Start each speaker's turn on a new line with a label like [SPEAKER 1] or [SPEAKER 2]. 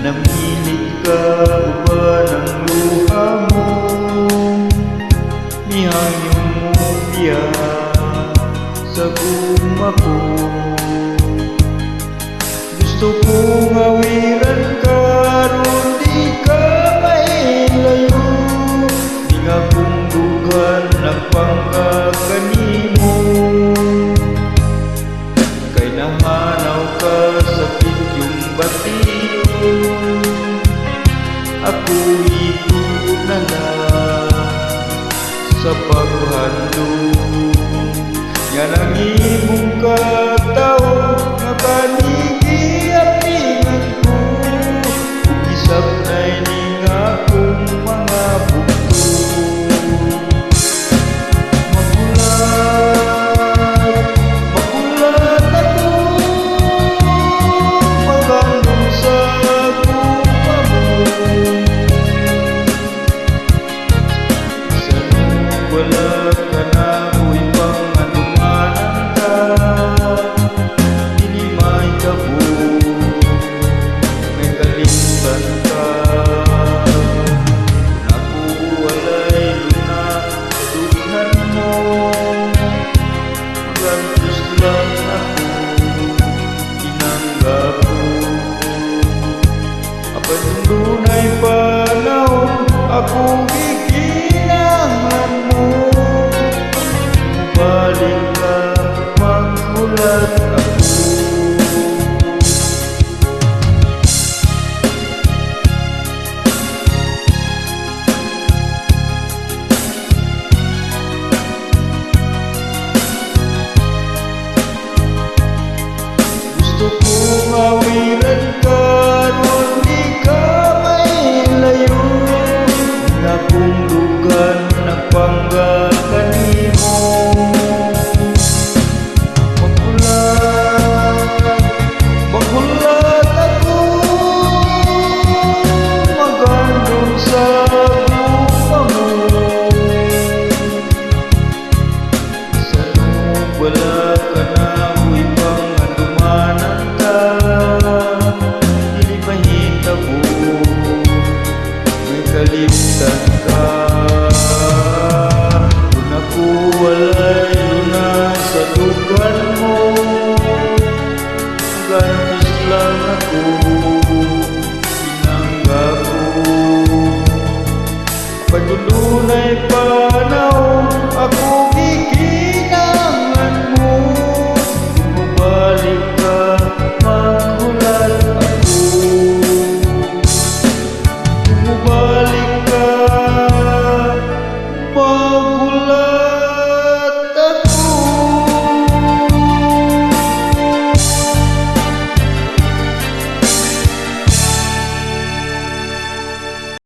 [SPEAKER 1] Namilit ka ba ng luha mo? Mihangyo mo biya sa guma ko. Gusto kong awiran ka ron di ka mailayo. Di nga kong dugan nagpangkakanimo. Kay nahanaw ka sakit yung batiyo. Ako ito na lang sa paghandong. Yan ang imong katao nga panigi-apingan ko. Isap na'y ning akong mga bukto. Makulat, makulat ako, magandong sa guma mo. Sana'y wala ka na mo'y panganumanan ka. Dili may kabo, may kalimtan ka. Ako walay luna sa dughan mo. Magantos lang ako, tinanggap ko. Apan dunay panahon, akong giginahanglan mo. Balik ka, magkulat ako. Gusto kong awiran ka ron di ka mailayo. Na kung dugan nagpangkakanimo. Magulat ako, magandong sa guma mo. Sana'y wala ka na mo'y panganumanan ka. Dili mahitabo, may kalimtan